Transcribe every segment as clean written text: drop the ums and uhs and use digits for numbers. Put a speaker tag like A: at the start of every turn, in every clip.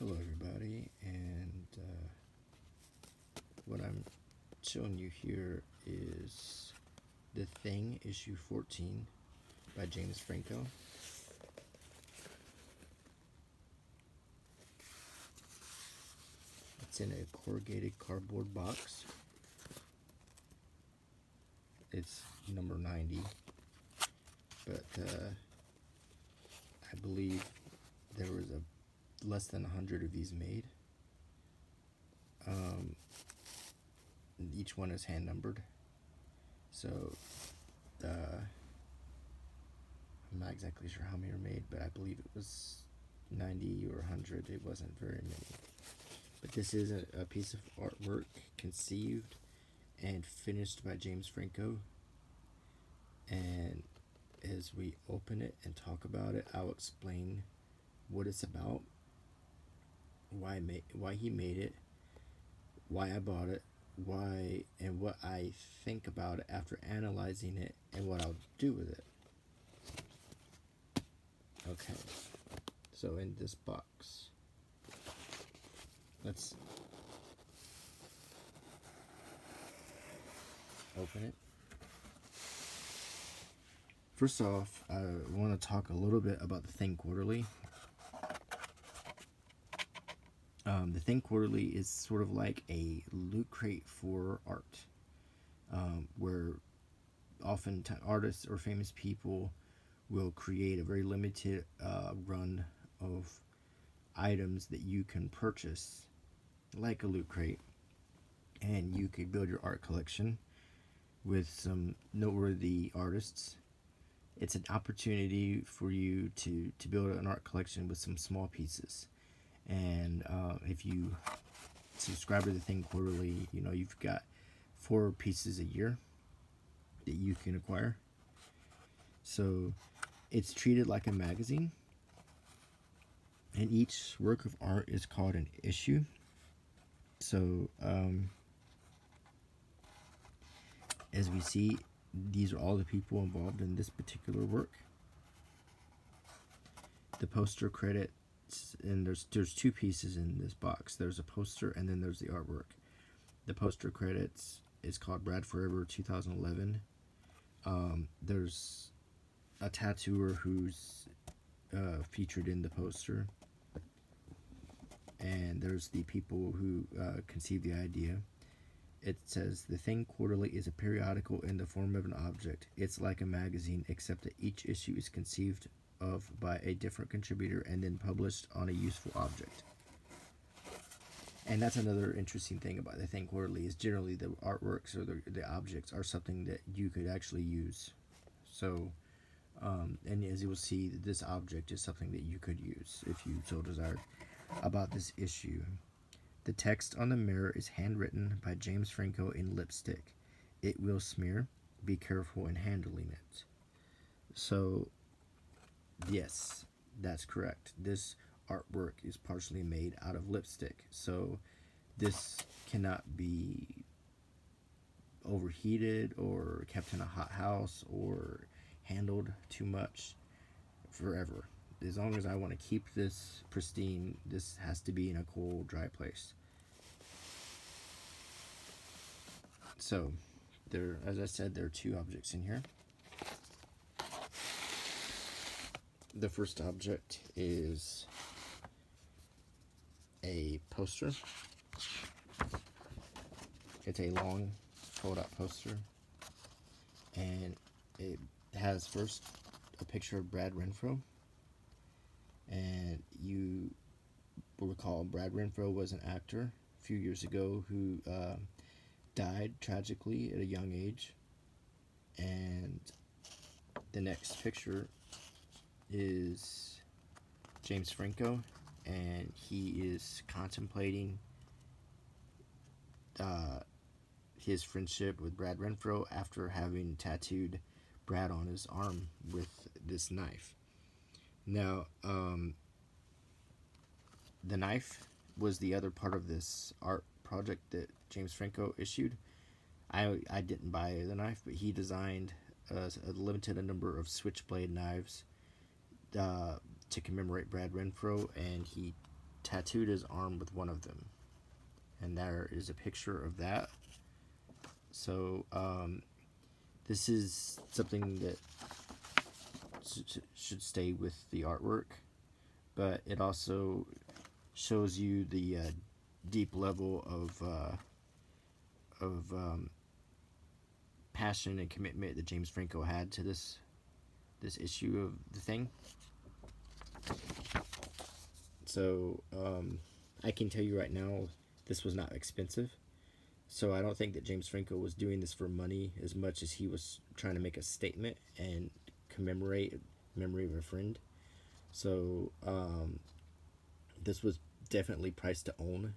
A: Hello everybody, and what I'm showing you here is The Thing, issue 14 by James Franco. It's in a corrugated cardboard box. It's number 90, but I believe there was less than 100 of these made. Each one is hand numbered, so I'm not exactly sure how many were made, but I believe it was 90 or 100. It wasn't very many. But this is a piece of artwork conceived and finished by James Franco. And as we open it and talk about it, I'll explain what it's about, why he made it, why I bought it, why and what I think about it after analyzing it, and what I'll do with it. Okay, so in this box, let's open it. First off, I want to talk a little bit about the Thing Quarterly. The Thing Quarterly is sort of like a loot crate for art, where often artists or famous people will create a very limited run of items that you can purchase, like a loot crate, and you could build your art collection with some noteworthy artists. It's an opportunity for you to build an art collection with some small pieces. And if you subscribe to the Thing Quarterly, you've got 4 pieces a year that you can acquire. So it's treated like a magazine, and each work of art is called an issue. So as we see, these are all the people involved in this particular work. The poster credits, and there's 2 pieces in this box. There's a poster, and then there's the artwork. The poster credits is called Brad Forever 2011. There's a tattooer who's featured in the poster, and there's the people who conceived the idea. It says, "The Thing Quarterly is a periodical in the form of an object. It's like a magazine, except that each issue is conceived of by a different contributor and then published on a useful object." And that's another interesting thing about the Thing Quarterly, is generally the artworks or the objects are something that you could actually use. So, and as you will see, this object is something that you could use if you so desired. About this issue, the text on the mirror is handwritten by James Franco in lipstick. It will smear. Be careful in handling it. So, yes, that's correct. This artwork is partially made out of lipstick. So, this cannot be overheated or kept in a hot house or handled too much forever. As long as I want to keep this pristine, this has to be in a cool, dry place. So, as I said, there are 2 objects in here. The first object is a poster. It's a long fold-out poster, and it has first a picture of Brad Renfro. And you will recall Brad Renfro was an actor a few years ago who died tragically at a young age. And the next picture is James Franco, and he is contemplating his friendship with Brad Renfro after having tattooed Brad on his arm with this knife. Now, the knife was the other part of this art project that James Franco issued. I didn't buy the knife, but he designed a limited number of switchblade knives to commemorate Brad Renfro, and he tattooed his arm with one of them, and there is a picture of that. So this is something that should stay with the artwork, but it also shows you the deep level of passion and commitment that James Franco had to this issue of the thing. So I can tell you right now, this was not expensive. So I don't think that James Franco was doing this for money as much as he was trying to make a statement and commemorate memory of a friend. So this was definitely priced to own,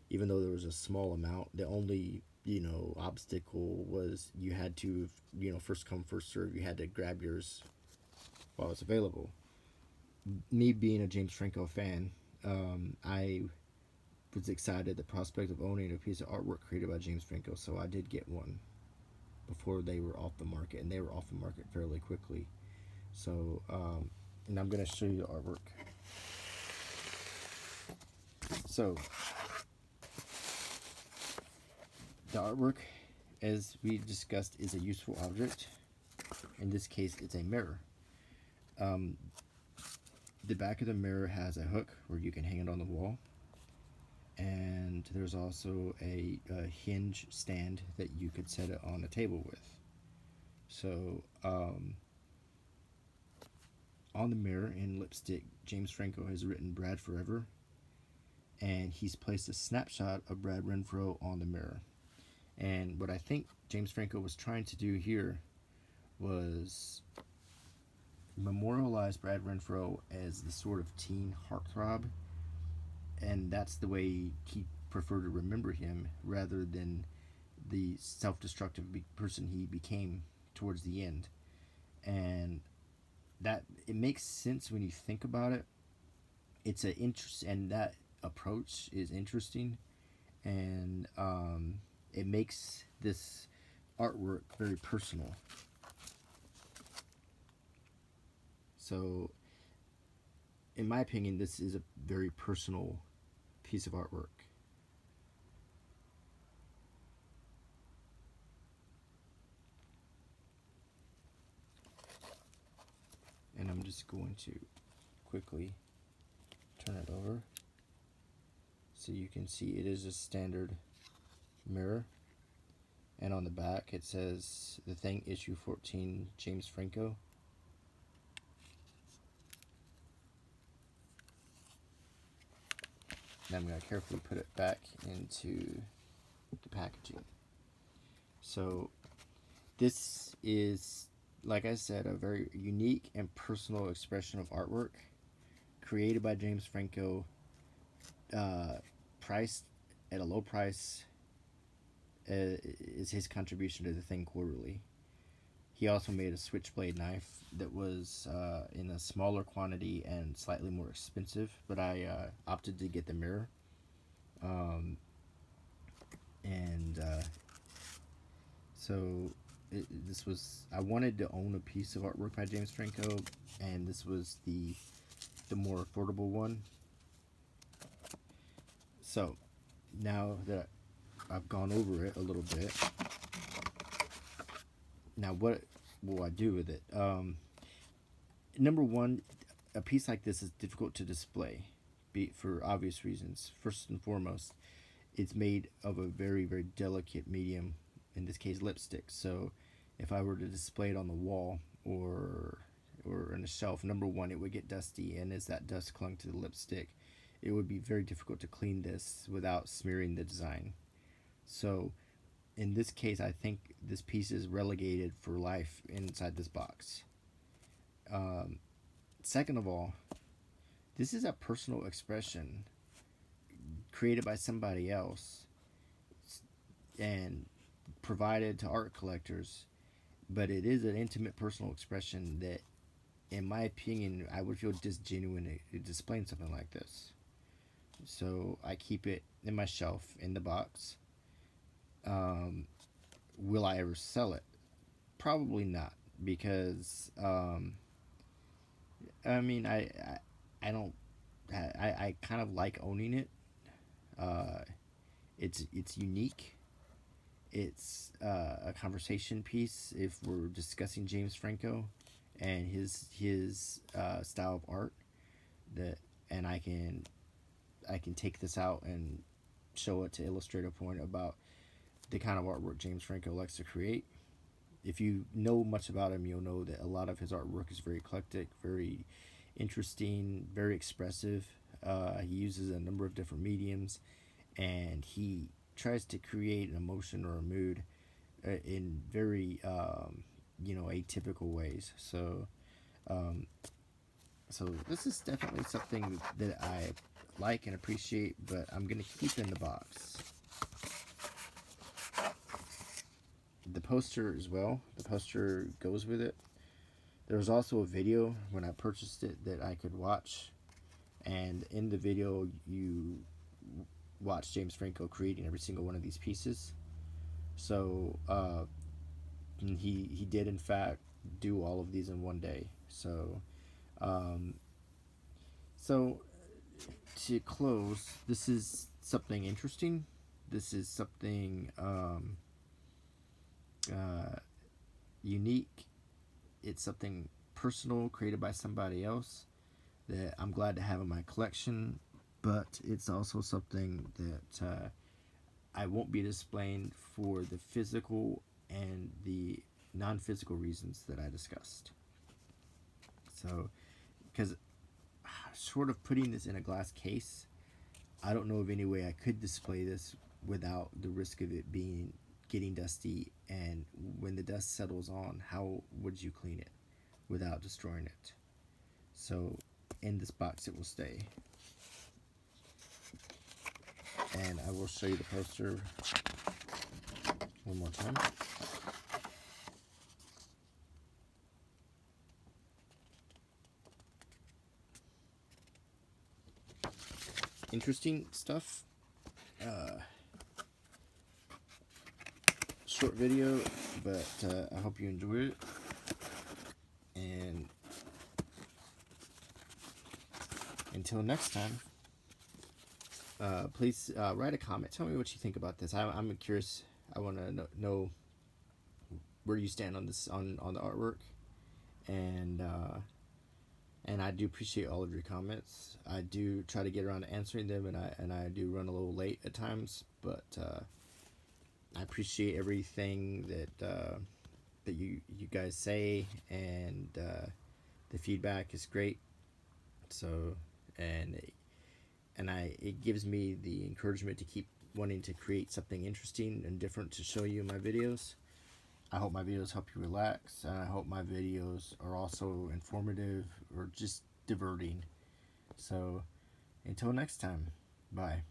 A: even though there was a small amount. The only obstacle was you had to first come first serve. You had to grab yours while it's available. Me being a James Franco fan, I was excited at the prospect of owning a piece of artwork created by James Franco, so I did get one before they were off the market, and they were off the market fairly quickly. So, and I'm going to show you the artwork. So, the artwork, as we discussed, is a useful object. In this case, it's a mirror. The back of the mirror has a hook where you can hang it on the wall. And there's also a hinge stand that you could set it on a table with. So on the mirror in lipstick, James Franco has written Brad Forever, and he's placed a snapshot of Brad Renfro on the mirror. And what I think James Franco was trying to do here was memorialize Brad Renfro as the sort of teen heartthrob, and that's the way he preferred to remember him rather than the self-destructive person he became towards the end. And that it makes sense when you think about it. It's an interest, and that approach is interesting, and it makes this artwork very personal. So, in my opinion, this is a very personal piece of artwork. And I'm just going to quickly turn it over so you can see it is a standard mirror. And on the back it says The Thing, issue 14, James Franco. And I'm going to carefully put it back into the packaging. So this is, like I said, a very unique and personal expression of artwork created by James Franco, priced at a low price, is his contribution to the Thing Quarterly. He also made a switchblade knife that was in a smaller quantity and slightly more expensive, but I opted to get the mirror. So this was, I wanted to own a piece of artwork by James Franco, and this was the more affordable one. So now that I've gone over it a little bit, now what will I do with it? Number one, a piece like this is difficult to display for obvious reasons. First and foremost, it's made of a very, very delicate medium, in this case lipstick. So if I were to display it on the wall or on a shelf, number one, it would get dusty, and as that dust clung to the lipstick, it would be very difficult to clean this without smearing the design. So in this case, I think this piece is relegated for life inside this box. Second of all, this is a personal expression created by somebody else and provided to art collectors, but it is an intimate personal expression that, in my opinion, I would feel disingenuous displaying something like this. So I keep it in my shelf in the box. Will I ever sell it? Probably not, because I don't I kind of like owning it. Uh, it's unique. It's a conversation piece if we're discussing James Franco and his style of art. That and I can take this out and show it to illustrate a point about the kind of artwork James Franco likes to create. If you know much about him, you'll know that a lot of his artwork is very eclectic, very interesting, very expressive. He uses a number of different mediums, and he tries to create an emotion or a mood in very atypical ways. Um, so this is definitely something that I like and appreciate, but I'm gonna keep in the box. The poster as well. The poster goes with it. There was also a video when I purchased it that I could watch, and in the video you watch James Franco creating every single one of these pieces. So he did in fact do all of these in one day. Um, so to close, this is something interesting. This is something uh, unique. It's something personal created by somebody else that I'm glad to have in my collection, but it's also something that I won't be displaying for the physical and the non-physical reasons that I discussed. So, because short of putting this in a glass case, I don't know of any way I could display this without the risk of it being getting dusty, and when the dust settles on, how would you clean it without destroying it? So in this box it will stay. And I will show you the poster one more time. Interesting stuff. Short video, but I hope you enjoyed it. And until next time, please write a comment. Tell me what you think about this. I'm curious. I want to know where you stand on this on the artwork, and I do appreciate all of your comments. I do try to get around to answering them, and I do run a little late at times, but I appreciate everything that you guys say, and the feedback is great. So and it gives me the encouragement to keep wanting to create something interesting and different to show you in my videos. I hope my videos help you relax, and I hope my videos are also informative or just diverting. So until next time, bye.